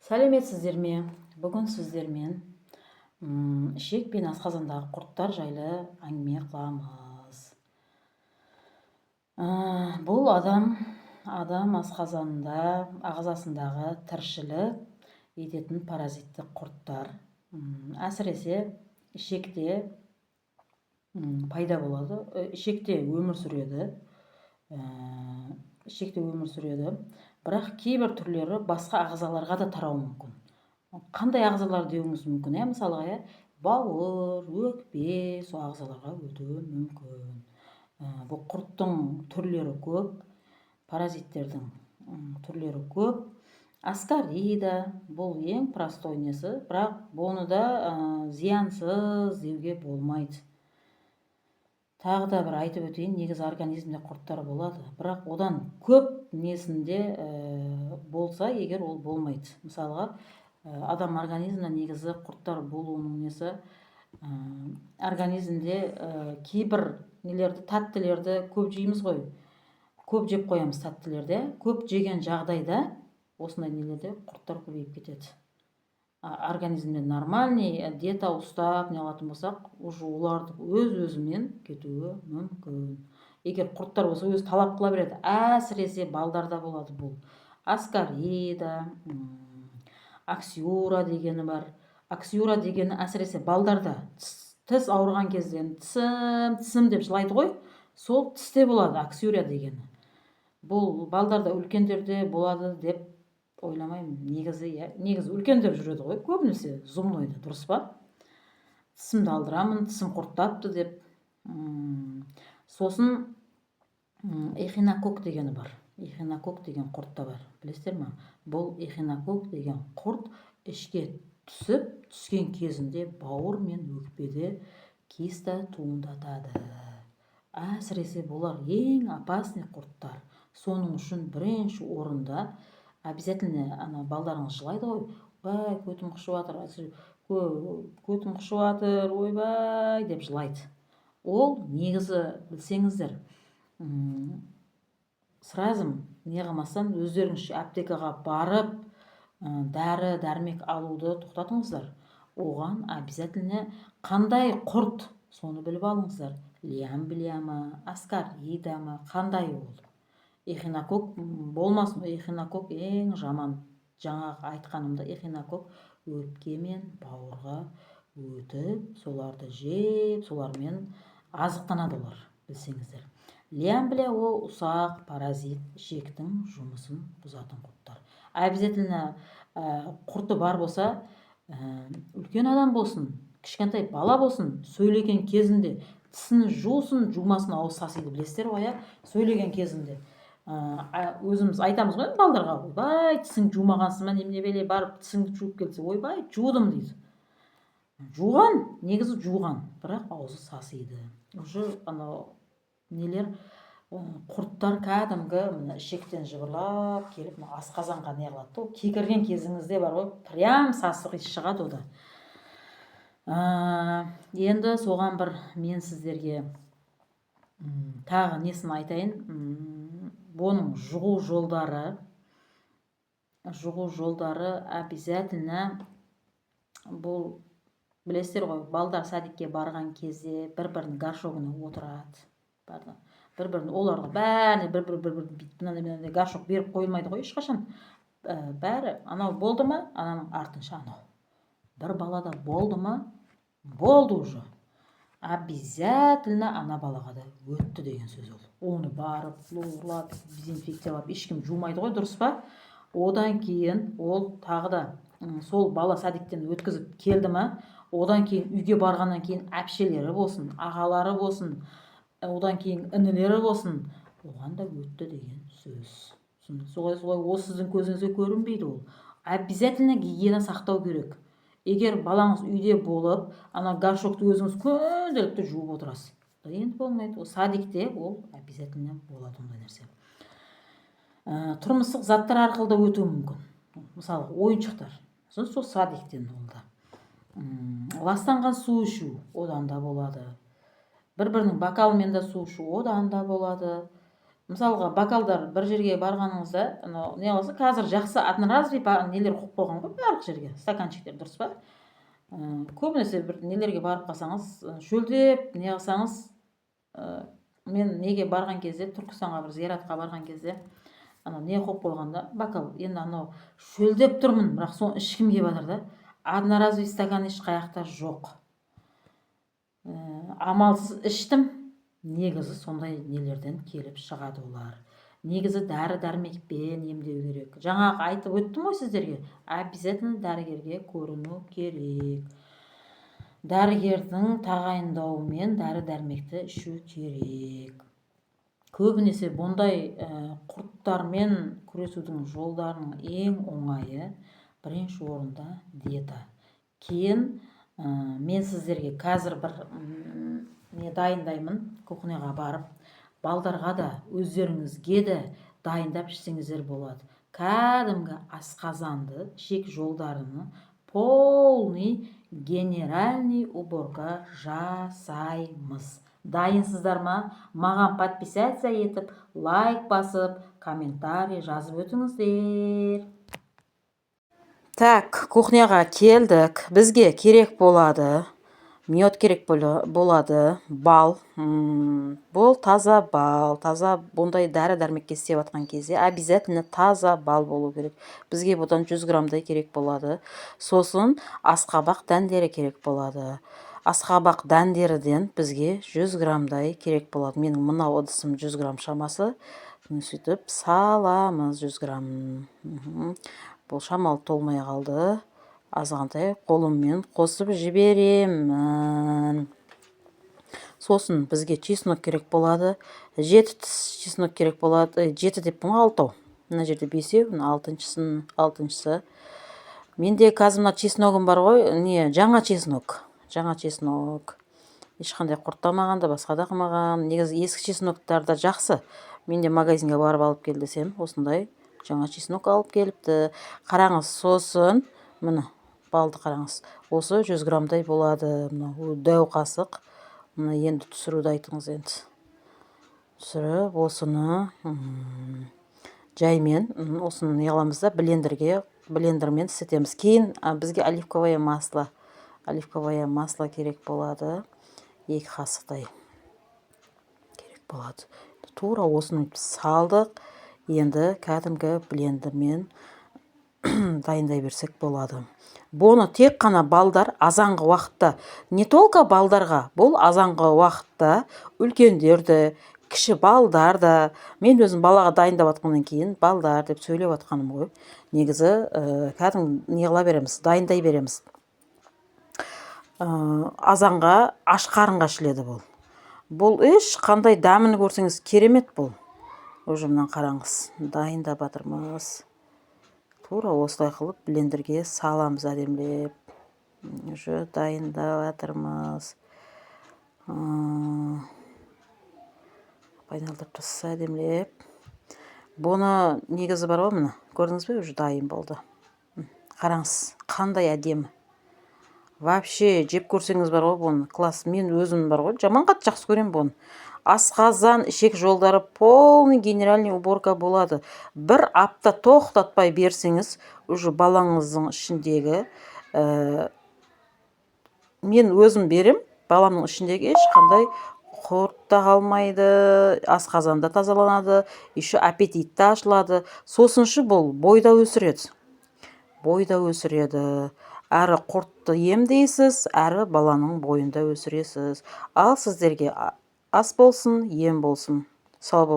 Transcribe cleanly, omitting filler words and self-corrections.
Сәлеметсіздер ме? Бүгін сіздермен ішек пен асқазандағы құрттар жайлы әңгіме қыламыз. Бұл адам асқазанында, ағзасындағы тіршілік ететін паразиттік құрттар. Әсіресе ішекте пайда болады, ішекте өмір сүреді. Бірақ кейбір түрлері басқа ағзаларға да тарауы мүмкін. Қандай ағзалар деуіңіз мүмкін, мысалға, бауыр, өкпе, сол ағзаларға өтуі мүмкін. Бұл құрттың түрлері көп, паразиттердің түрлері көп. Аскарида бұл ең простой несі, бірақ бұны да зиянсыз деуге болмайды. Тағы да бір айтып өтейін, негізі организмде құрттар болады, бірақ одан көп несінде болса, егер ол болмайды. Мысалға, адам организмде негізі құрттар болуының несі, организмде кейбір нелерді, тәттілерді көп жейміз ғой, көп жеп қоямыз тәттілерді, көп жеген жағдайда осындай нелерде құрттар көбейіп кетеді. Организмде нормальный диета ұстап не алатын болсақ, уже оларды өз-өзімен кетуі мүмкін. Егер құрттар болса, өзі талап қыла береді. Әсіресе балдарда болады бұл. Аскарида, аксиура дегені бар. Аксиура дегені әсіресе балдарда тіс ауырған кезде тісім деп жылайды ғой, сол тісте болады аксиура дегені. Бұл балдарда, үлкендерде болады деп ойламаймын. Негізі үлкендер жүреді ғой, көбінесе зубнойда, дұрыс па? Тісімді алдырамын, тісім құрттапты деп. Сосын эхинокок дегені бар. Эхинокок деген құрт та бар. Білесіздер ма? Бұл эхинокок деген құрт ішке түскен кезінде бауыр мен өкпеде киста туындатады. Әсіресе бұлар ең опасный құрттар. Соның үшін бірінші орында обязательно балдарыңыз жылайды ғой, бай, көтім қышып жатыр, ойбай деп жылайды. Ол негізі білсеңіздер, сразу неғылмастан өздеріңізше аптекаға барып, дәрі-дәрмек алуды тоқтатыңыздар. Оған обязательно қандай құрт, соны біліп алыңыздар. Лямблия ма, аскарида ма, қандай ол. Эхинокок болмасын, эхинокок ең жаман. Жаңағы айтқанымда эхинокок өкпе мен бауырға өтіп, соларды жеп, солармен азықтанады олар, білсеңіздер. Лямблия ол ұсақ паразит, ішектің жұмысын бұзатын құрттар. Обязательно құрты бар болса, үлкен адам болсын, кішкентай бала болсын, сөйлеген кезінде тісін жусын, жумасын, ауыз сасиды, білесіздер ғой, сөйлеген кезінде. Өзіміз айтамыз ғой балдарға, ойбай, тісің жумағансың ма, немене барып тісіңді жуып келсе, ойбай, жудым дейді. Жуған, негізі жуған, бірақ аузы сасиды. Уже нелер, құрттар кәдімгі ішектен жыбырлап келіп, асқазанға не қылады. Кекірген кезіңізде бар ғой, прям сасық иіс шығады ода. Енді соған бір мен сіздерге тағы несін айтайын. Бұның жұғу жолдары обязательно, бұл білесіздер ғой, балдар садикке барған кезде бір-бірінің горшогына отырады. Бір-бірін, оларға бәріне бір-бір горшок беріп қойылмайды ғой ешқашан. Бәрі, анау болды ма, ананың артынша анау. Бір балада болды ма, болды уже. Обязательно ана балаға да өтті деген сөз ол. Оны барып, луғылап, дезинфекциялап, ешкім жумайды ғой, дұрыс па? Одан кейін ол тағы да сол бала садиктен өткізіп келді ма, одан кейін үйге барғаннан кейін әпшелері болсын, ағалары болсын, одан кейін інілері болсын, оған да өтті деген сөз. Солай осы сіздің көзіңізге көрінбейді ол. Обязательно гигиена сақтау керек. Егер балаңыз үйде болып, ана горшокты өзіңіз күнделікті жуып отырасыз. Енді болмайды. Садикте ол обязательно болады ондай нәрсе. Тұрмыстық заттар арқылы да өтуі мүмкін. Мысалы, ойыншықтар. Сол садиктен олда. Ластанған су ішу, одан да болады. Бір-бірінің бокалымен де су ішу, одан да болады. мысалға бокалдар бір жерге барғаныңызда анау не қылса қазір жақсы одноразовый нелер қойып қойған ғой барлық жерге, стаканчиктер, дұрыс па? Көбінесе бір нелерге барып қалсаңыз, шөлдеп не қылсаңыз, мен неге барған кезде, Түркістанға бір зияратқа барған кезде анау не қойып қойғанда бокал, енді анау шөлдеп тұрмын, бірақ соны ішкім келіп жатыр да, одноразовый стакан ешқаяқта жоқ. Амалсыз іштім. Негізі сондай нелерден келіп шығады олар. Негізі дәрі-дәрмекпен емдеу керек. Жаңағы айтып өттім ғой сіздерге, обязательно дәрігерге көріну керек. Дәрігердің тағайындауымен дәрі-дәрмекті ішу керек. Көбінесе бұндай құрттармен күресудің жолдарының ең оңайы бірінші орында диета. Кейін мен сіздерге қазір бір не дайындаймын, кухняға барып, балдарға да өздеріңізге де дайындап ішсеңіздер болады. Кәдімгі асқазанды, ішек жолдарыны полный генеральный уборка жасаймыз. Дайынсыздар ма? Маған подписаться етіп, лайк басып, комментарий жазып өтіңіздер. Так, кухняға келдік. Бізге керек болады мед, керек болады бал. Бұл таза бал, таза бұндай дәрі-дәрмекке істеп жатқан кезде обязательно таза бал болу керек. Бізге бұдан 100 грамдай керек болады. Сосын асқабақ дәндері керек болады. Асқабақ дәндерден бізге 100 грамдай керек болады. Менің мынау ыдысым 100 грамм шамасы. Сөйтіп саламыз 100 грамм. Бұл шамалы толмай қалды. Азғантай қолыммен қосып жіберемін. Сосын бізге чеснок керек болады. 7 чеснок керек болады. 7 деп бұны 6. Мына жерде 5, алтыншысы. Менде қазір мына чесногым бар ғой, жаңа чеснок. Жаңа чеснок. Ешқандай құрттамағанда, басқа да қылмаған. Негізі ескі чесноктарда жақсы. Менде магазинге барып алып кел десем, осындай жаңа чеснок алып келіпті. Қараңыз, сосын міне балды қараңыз. Осы 100 грамдай болады. Дәу қасық. Мына енді түсіруді айтыңыз енді. Түсіріп, осыны жаймен, осыны неғаламыз да блендермен істетеміз. Кейін бізге оливковое масло керек болады. 2 қасықтай керек болады. Тура осыны салдық. Енді кәдімгі блендермен дайындай берсек болады. Бұны тек қана балдар азанғы уақытта, не толқа балдарға, бұл азанғы уақытта үлкендерді, кіші балдар мен өзім балаға дайындап атқаннан кейін балдар деп сөйлеп атқаным ғой. Негізі кәдімгі неғыла береміз, дайындай береміз. Азанға аш қарынға ішіледі бұл. Бұл қандай дәмін көрсеңіз керемет бұл. Өзімнен қараңыз, дайындап атырмыз. Тура осылай қылып блендерге саламыз әдемлеп. Уже дайындап атырмыз. Айналдырып тастаса әдемлеп. Бұны негізі бар ғой, міне. Көрдіңіз бе, уже дайын болды. Қараңыз, қандай әдемі. Вообще жеп көрсеңіз бар ғой бұны. Класс, мен өзім бар ғой, жаман қатты жақсы көрем бұны. Асқазан, ішек жолдары полный генеральный уборка болады. Бір апта тоқтатпай берсеңіз, уже балаңыздың ішіндегі, мен өзім берем, баламның ішіндегі ешқандай құрт та қалмайды, асқазанда тазаланады, еще аппетит та ашылады. Сосыншы бұл бойда өсіреді. Әрі құртты емдейсіз, әрі баланың бойында өсіресіз. Ал сіздерге ас болсын, ем болсын. Сау болыңыз.